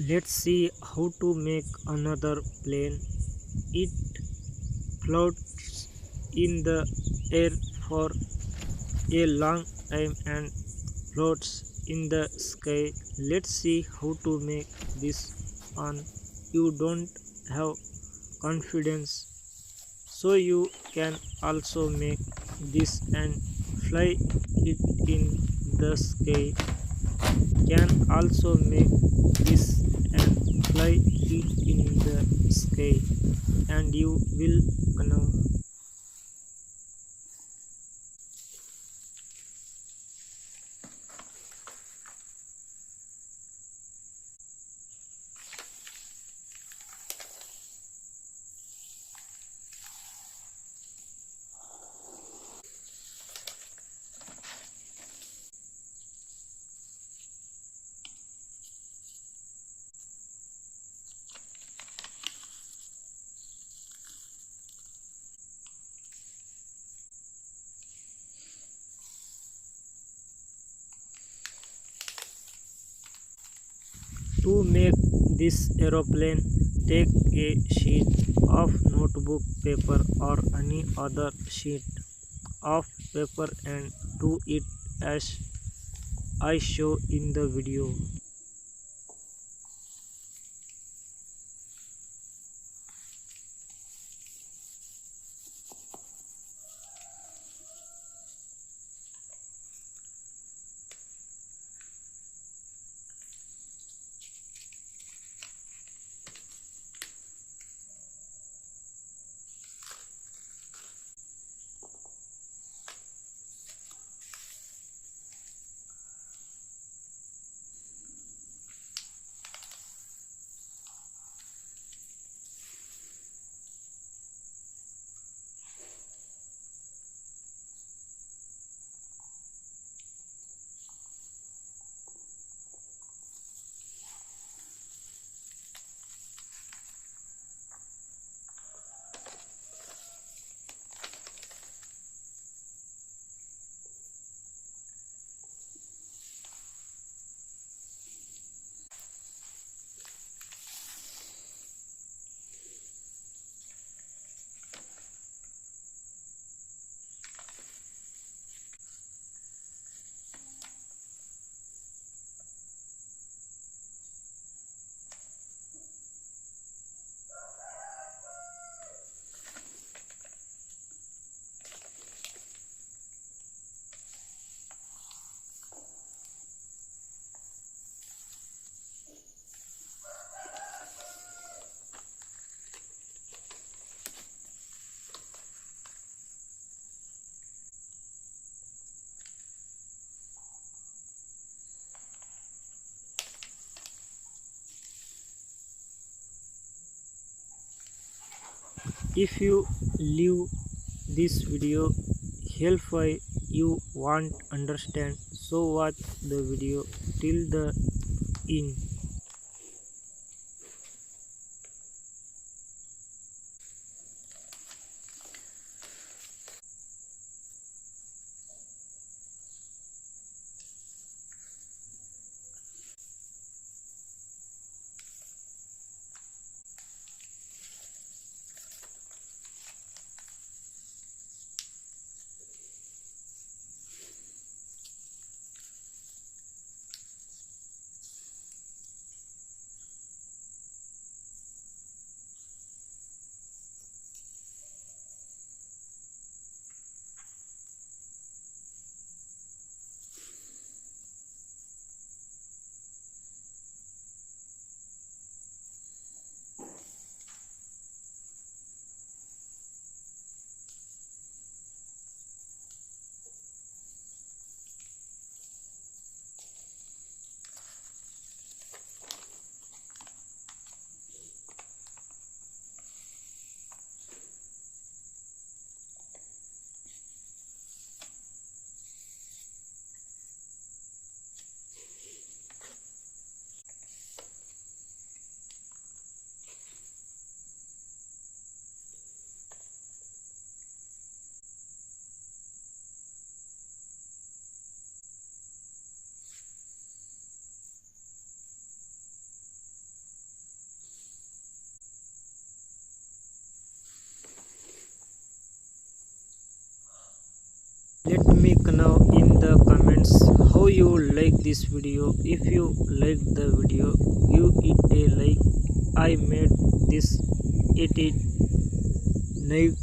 Let's see how to make another plane. It floats in the air for a long time and floats in the sky. Let's see how to make this one. You don't have confidence, so you can also make this and fly it in the sky. Can also make this and fly it in the sky, and you will know. To make this aeroplane, take a sheet of notebook paper or any other sheet of paper and do it as I show in the video. If you leave this video helpful, you want understand, so watch the video till the end. Let me know in the comments how you like this video. If you like the video, give it a like. I made this it night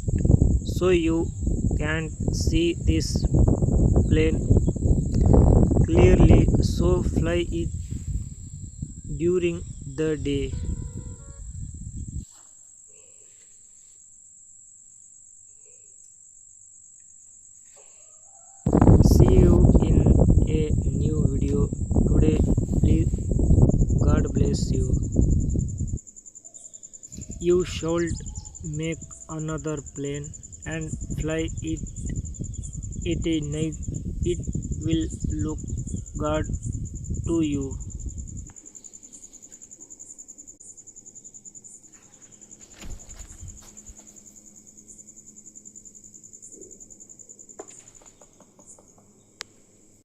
so you can't see this plane clearly, so fly it during the day. See you in a new video today. Please, God bless you. You should make another plane and fly it at a night. It will look good to you.